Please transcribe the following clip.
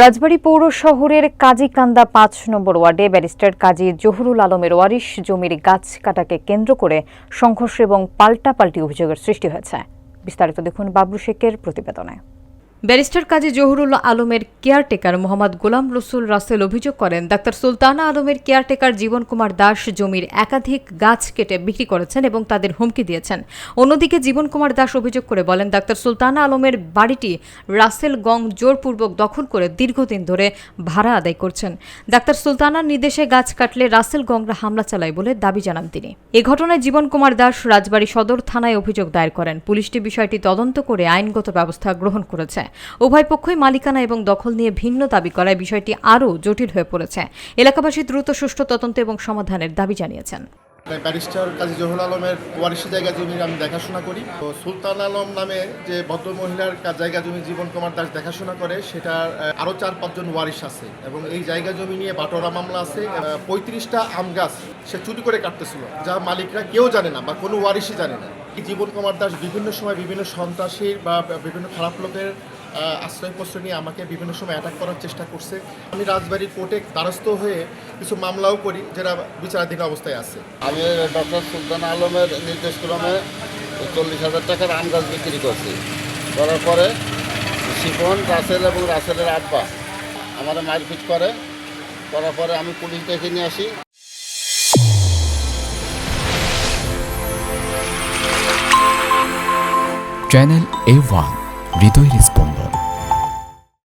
রাজবাড়ী পৌর শহরের কাজীকান্দা ৫ নম্বর ওয়ার্ডে ব্যারিস্টার কাজী জহুরুল আলমের ওয়ারিশ জমির গাছ কাটাকে কেন্দ্র করে সংঘর্ষ এবং পাল্টাপাল্টি অভিযোগের সৃষ্টি হয়েছে। বিস্তারিত দেখুন বাবলু শেখের প্রতিবেদনে। ব্যারিস্টার কাজী জহুরুল আলমের কেয়ারটেকার মোহাম্মদ গোলাম রসুল রাসেল অভিযোগ করেন, ডাক্তার সুলতানা আলমের কেয়ারটেকার জীবন কুমার দাস জমির একাধিক গাছ কেটে বিক্রি করেছেন এবং তাদের হুমকি দিয়েছেন। অন্যদিকে জীবন কুমার দাস অভিযোগ করে বলেন, ডাক্তার সুলতানা আলমের বাড়িটি রাসেল গং জোরপূর্বক দখল করে দীর্ঘদিন ধরে ভাড়া আদায় করছেন। ডাক্তার সুলতানার নির্দেশে গাছ কাটলে রাসেল গংরা হামলা চালায় বলে দাবি জানান তিনি। এ ঘটনায় জীবন কুমার দাস রাজবাড়ী সদর থানায় অভিযোগ দায়ের করেন। পুলিশটি বিষয়টি তদন্ত করে আইনগত ব্যবস্থা গ্রহণ করেছে। উভয় পক্ষই মালিকানা এবং দখল নিয়ে ভিন্ন দাবি করায় বিষয়টি আরও জটিল হয়ে পড়েছে। এলাকাবাসী দ্রুত সুষ্ঠু তদন্ত এবং সমাধানের দাবি জানিয়েছেন। ব্যারিস্টার কাজী জহুরুল আলমের ওয়ারিশি জায়গা জমি আমি দেখাশোনা করি। তো সুলতান আলম নামে যে ভদ্র মহিলার জায়গা জমি জীবন কুমার দাস দেখাশোনা করে, সেটার আরও ৪-৫ জন ওয়ারিশ আছে এবং এই জায়গা জমি নিয়ে বাটোয়ারা মামলা আছে। ৩৫টা আম গাছ সে চুরি করে কাটতেছিল, যা মালিকরা কেউ জানে না বা কোনো ওয়ারিশই জানে না। জীবন কুমার দাস বিভিন্ন সময় বিভিন্ন সন্ত্রাসীর বা বিভিন্ন খারাপ লোকের আশ্রয়পত্র নিয়ে আমাকে বিভিন্ন সময় অ্যাটাক করার চেষ্টা করছে। আমি রাজবাড়ির কোর্টে দ্বারস্থ হয়ে কিছু মামলাও করি, যেটা বিচারাধীন অবস্থায় আছে। আমি ডক্টর সুলতান আলমের নির্দেশক্রমে 40,000 টাকার আম গাছ বিক্রি করছি। করার পরে শিপন, রাসেল এবং রাসেলের আব্বা আমার মারপিট করার পরে আমি পুলিশ ডেকে নিয়ে আসি। চ্যানেল A1 হৃদয়ের স্পন্দন।